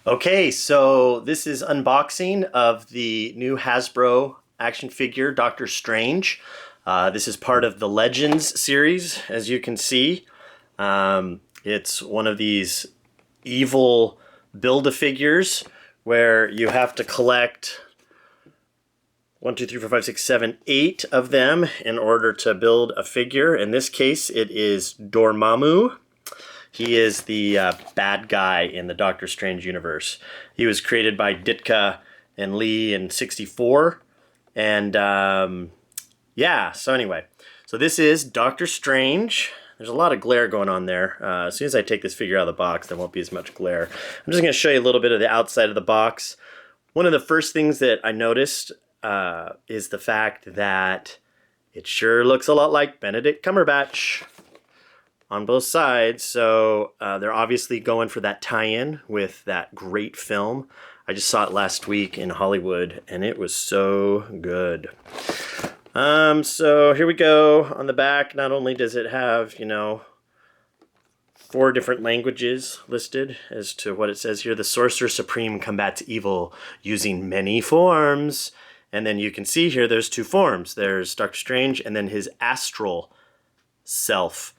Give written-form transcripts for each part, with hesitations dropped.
Okay, so this is unboxing of the new Hasbro action figure, Doctor Strange. This is part of the Legends series, as you can see. It's one of these evil Build-A-Figures where you have to collect 1, 2, 3, 4, 5, 6, 7, 8 of them in order to build a figure. In this case, it is Dormammu. He is the bad guy in the Doctor Strange universe. He was created by Ditka and Lee in '64. And yeah, so anyway. So this is Doctor Strange. There's a lot of glare going on there. As soon as I take this figure out of the box, there won't be as much glare. I'm just going to show you a little bit of the outside of the box. One of the first things that I noticed is the fact that it sure looks a lot like Benedict Cumberbatch on both sides. So they're obviously going for that tie-in with that great film. I just saw it last week in Hollywood and it was so good. So here we go. On the back, not only does it have, 4 different languages listed as to what it says here. The Sorcerer Supreme combats evil using many forms. And then you can see here there's 2 forms. There's Doctor Strange and then his astral self.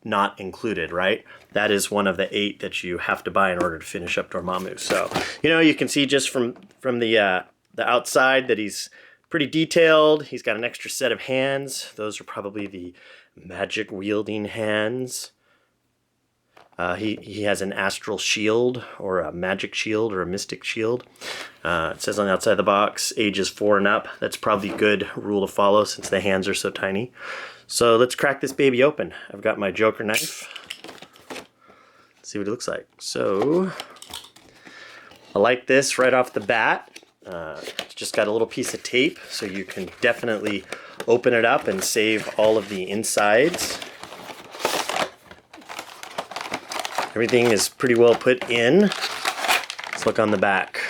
Not included, right? That is one of the 8 that you have to buy in order to finish up Dormammu. So, you can see just from the outside that he's pretty detailed. He's got an extra set of hands. Those are probably the magic wielding hands. He has an astral shield or a magic shield or a mystic shield. It says on the outside of the box, ages 4 and up. That's probably a good rule to follow since the hands are so tiny. So let's crack this baby open. I've got my Joker knife. Let's see what it looks like. So I like this right off the bat. It's just got a little piece of tape, so you can definitely open it up and save all of the insides. Everything is pretty well put in. Let's look on the back.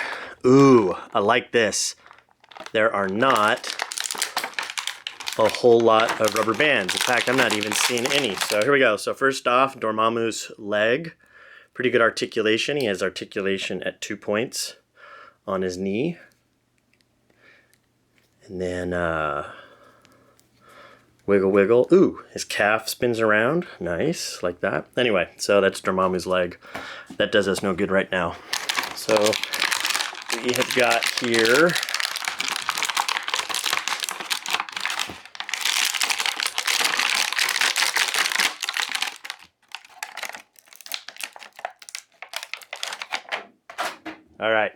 Ooh, I like this. There are not a whole lot of rubber bands. In fact, I'm not even seeing any. So here we go. So first off, Dormammu's leg. Pretty good articulation. He has articulation at 2 points on his knee. And then wiggle, wiggle. Ooh, his calf spins around. Nice, like that. Anyway, so that's Dormammu's leg. That does us no good right now. So we have got here all right.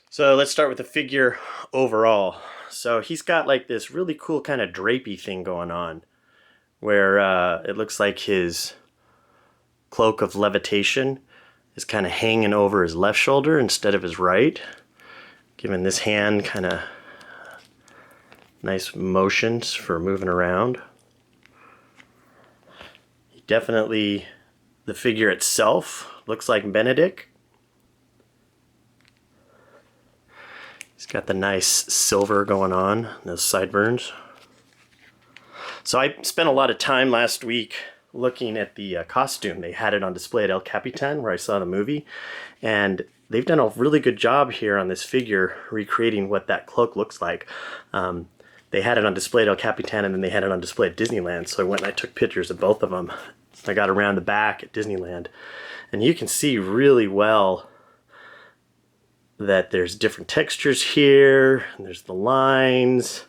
So let's start with the figure overall. So he's got like this really cool kind of drapey thing going on where it looks like his cloak of levitation is kind of hanging over his left shoulder instead of his right, giving this hand kind of nice motions for moving around. Definitely, the figure itself looks like Benedict. He's got the nice silver going on, those sideburns. So I spent a lot of time last week looking at the costume. They had it on display at El Capitan where I saw the movie. And they've done a really good job here on this figure recreating what that cloak looks like. They had it on display at El Capitan and then they had it on display at Disneyland. So I went and I took pictures of both of them. I got around the back at Disneyland. And you can see really well that there's different textures here, and there's the lines.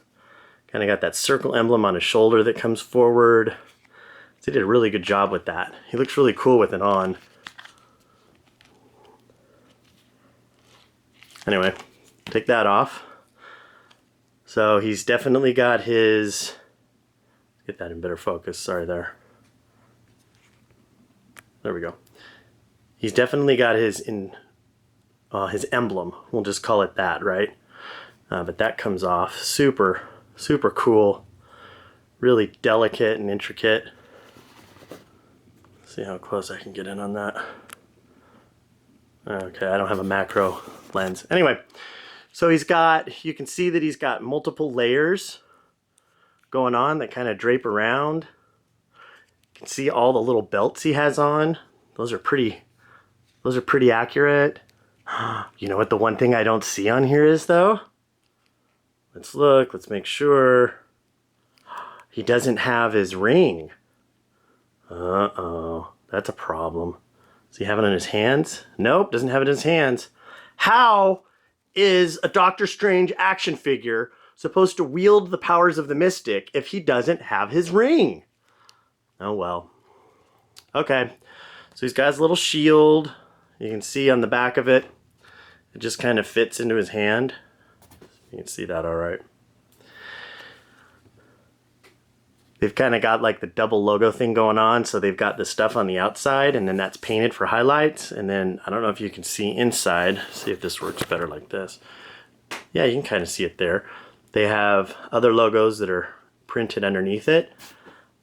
Kind of got that circle emblem on his shoulder that comes forward. So they did a really good job with that. He looks really cool with it on. Anyway, take that off. So he's definitely got his, get that in better focus, sorry there. There we go. He's definitely got his emblem, we'll just call it that, right? But that comes off super, super cool. Really delicate and intricate. Let's see how close I can get in on that. Okay, I don't have a macro lens. Anyway, so you can see that he's got multiple layers going on that kind of drape around. You can see all the little belts he has on. Those are pretty Those are pretty accurate. You know what the one thing I don't see on here is, though? Let's look. Let's make sure. He doesn't have his ring. Uh-oh. That's a problem. Does he have it on his hands? Nope, doesn't have it in his hands. How is a Doctor Strange action figure supposed to wield the powers of the Mystic if he doesn't have his ring? Oh well. Okay, so he's got his little shield. You can see on the back of it, it just kind of fits into his hand. You can see that all right. They've kind of got like the double logo thing going on, so they've got the stuff on the outside, and then that's painted for highlights, and then I don't know if you can see inside. See if this works better like this. Yeah, you can kind of see it there. They have other logos that are printed underneath it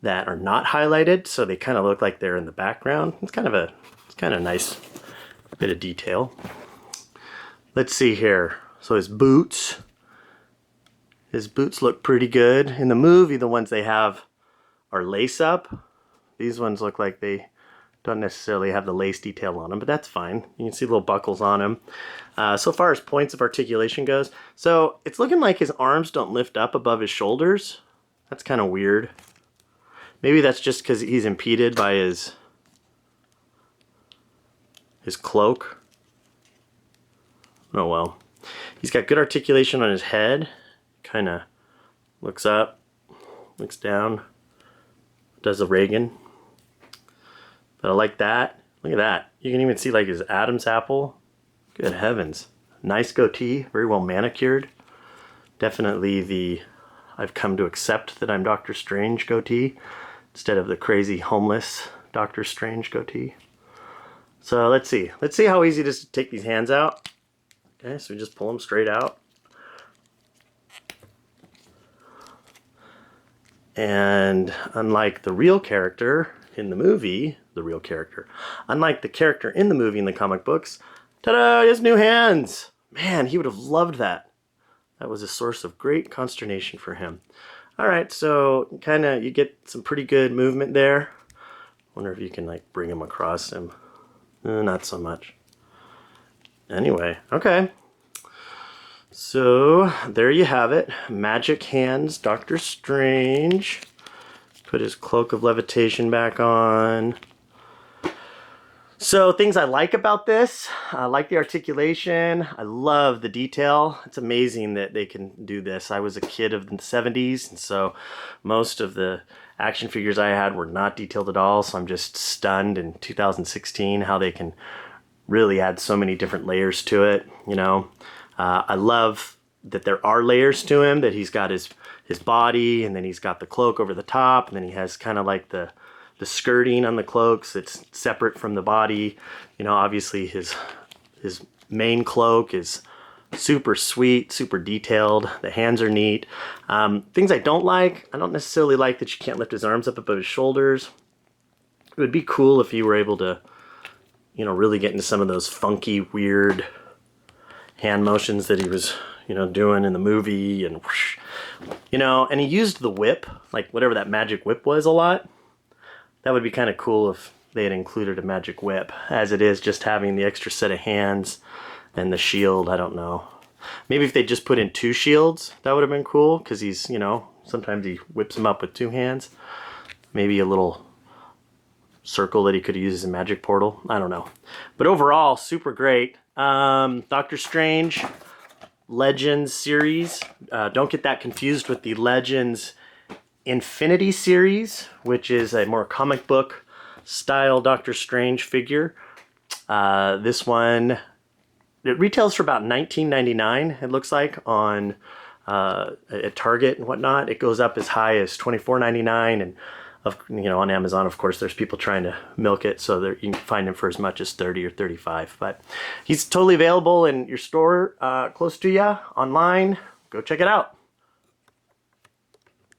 that are not highlighted, so they kind of look like they're in the background. It's kind of nice bit of detail. Let's see here. So his boots. His boots look pretty good. In the movie, the ones they have are lace up. These ones look like they don't necessarily have the lace detail on them, but that's fine. You can see little buckles on them. So far as points of articulation goes, so it's looking like his arms don't lift up above his shoulders. That's kind of weird. Maybe that's just because he's impeded by his cloak. Oh well. He's got good articulation on his head. Kind of looks up, looks down, does a Reagan. But I like that. Look at that. You can even see like his Adam's apple. Good heavens. Nice goatee, very well manicured. Definitely the I've come to accept that I'm Doctor Strange goatee instead of the crazy homeless Doctor Strange goatee. So let's see. Let's see how easy it is to take these hands out. Okay, so we just pull them straight out. And unlike the real character in the movie, unlike the character in the movie in the comic books, ta-da, he has new hands. Man, he would have loved that. That was a source of great consternation for him. All right, so you get some pretty good movement there. Wonder if you can like bring him across him. Not so much. Anyway, okay. So there you have it. Magic hands, Doctor Strange. Put his cloak of levitation back on. So things I like about this, I like the articulation. I love the detail. It's amazing that they can do this. I was a kid of the 70s, and so most of the action figures I had were not detailed at all. So I'm just stunned in 2016 how they can really add so many different layers to it, you know. I love that there are layers to him, that he's got his body, and then he's got the cloak over the top, and then he has kind of like the skirting on the cloaks that's separate from the body. You know, obviously his main cloak is super sweet, super detailed. The hands are neat. Things I don't necessarily like that you can't lift his arms up above his shoulders. It would be cool if he were able to, you know, really get into some of those funky, weird hand motions that he was, you know, doing in the movie, and whoosh, you know, and he used the whip, like whatever that magic whip was, a lot. That would be kind of cool if they had included a magic whip. As it is, just having the extra set of hands and the shield, I don't know. Maybe if they just put in 2 shields, that would have been cool, because he's, you know, sometimes he whips them up with 2 hands. Maybe a little circle that he could use as a magic portal. I don't know. But overall, super great. Doctor Strange Legends series. Don't get that confused with the Legends Infinity series, which is a more comic book style Doctor Strange figure. This one, it retails for about $19.99, it looks like, on at Target and whatnot. It goes up as high as $24.99, and you know, on Amazon, of course, there's people trying to milk it, so you can find him for as much as $30 or $35. But he's totally available in your store close to you, online. Go check it out.